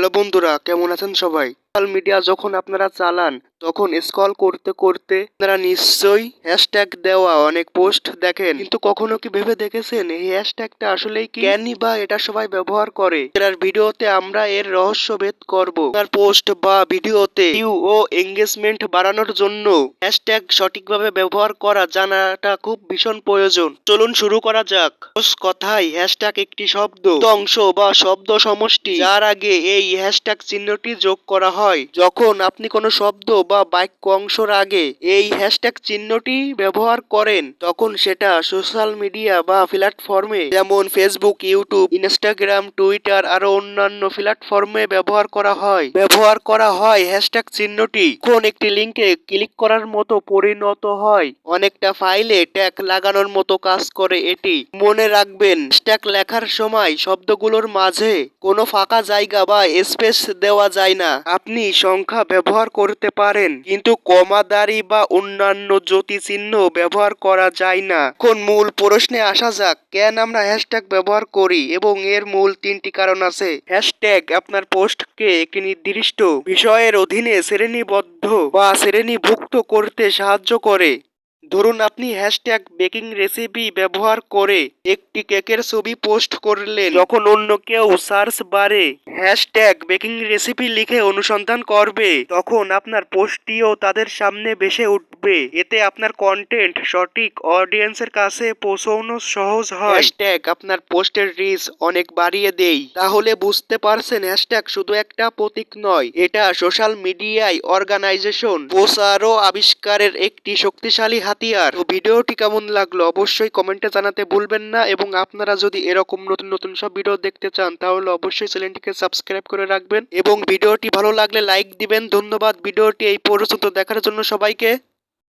Hello বন্ধুরা, কেমন আছেন সবাই? সোশ্যাল মিডিয়া যখন আপনারা চালান তখন স্ক্রল করতে করতে আপনারা নিশ্চয়ই হ্যাশট্যাগ দেওয়া অনেক পোস্ট দেখেন, কিন্তু কখনো কি ভেবে দেখেছেন এই হ্যাশট্যাগটা আসলেই কি, কেনই বা এটা সবাই ব্যবহার করে? এর ভিডিওতে আমরা এর রহস্য ভেদ করব। আপনার পোস্ট বা ভিডিওতে ভিউ ও এঙ্গেজমেন্ট বাড়ানোর জন্য হ্যাশট্যাগ সঠিকভাবে ব্যবহার করা জানাটা খুব ভীষণ প্রয়োজন। চলুন শুরু করা যাক। কথায় হ্যাশট্যাগ একটি শব্দ অংশ বা শব্দ সমষ্টি, যার আগে এই হ্যাশট্যাগ চিহ্নটি যোগ করা হয়। যখন আপনি কোনো শব্দ বা বাক্য অংশের আগে এই হ্যাশট্যাগ চিহ্নটি ব্যবহার করেন, তখন সেটা সোশ্যাল মিডিয়া বা প্ল্যাটফর্মে যেমন ফেসবুক, ইউটিউব, ইনস্টাগ্রাম, টুইটার আরো অন্যান্য প্ল্যাটফর্মে ব্যবহার করা হয় হ্যাশট্যাগ চিহ্নটি কোন একটি লিঙ্কে ক্লিক করার মতো পরিণত হয়, অনেকটা ফাইলে ট্যাগ লাগানোর মতো কাজ করে এটি। মনে রাখবেন, হ্যাশট্যাগ লেখার সময় শব্দগুলোর মাঝে কোনো ফাঁকা জায়গা বা স্পেস দেওয়া যায় না। আপনি সংখ্যা ব্যবহার করতে পারেন, কিন্তু কমাদারি বা অন্যান্য জ্যোতি চিহ্ন ব্যবহার করা যায় না। এখন মূল প্রশ্নে আসা যাক, কেন আমরা হ্যাশট্যাগ ব্যবহার করি, এবং এর মূল তিনটি কারণ আছে। হ্যাশট্যাগ আপনার পোস্টকে একটি নির্দিষ্ট বিষয়ের অধীনে শ্রেণীভুক্ত করতে সাহায্য করে। ধরুন আপনি হ্যাশট্যাগ বেকিং রেসিপি ব্যবহার করে একটি কেকের ছবি পোস্ট করলেন। যখন অন্য কেউ সার্চ বারে হ্যাশট্যাগ বেকিং রেসিপি লিখে অনুসন্ধান করবে, তখন আপনার পোস্টটিও তাদের সামনে ভেসে উঠবে। এতে আপনার কন্টেন্ট সঠিক অডিয়েন্সের কাছে পৌঁছানো সহজ হয়। হ্যাশট্যাগ আপনার পোস্টের রিচ অনেক বাড়িয়ে দেয়। তাহলে বুঝতে পারছেন, হ্যাশট্যাগ শুধু একটা প্রতীক নয়, এটা সোশ্যাল মিডিয়ায় অর্গানাইজেশন, প্রচার ও আবিষ্কারের একটি শক্তিশালী হাতিয়ার। তো ভিডিওটি কেমন লাগলো অবশ্যই কমেন্টে জানাতে ভুলবেন না, এবং আপনারা যদি এরকম নতুন নতুন সব ভিডিও দেখতে চান তাহলে অবশ্যই চ্যানেলটিকে সাবস্ক্রাইব করে রাখবেন, এবং ভিডিওটি ভালো লাগলে লাইক দিবেন। ধন্যবাদ ভিডিওটি এই পর্যন্ত দেখার জন্য সবাইকে।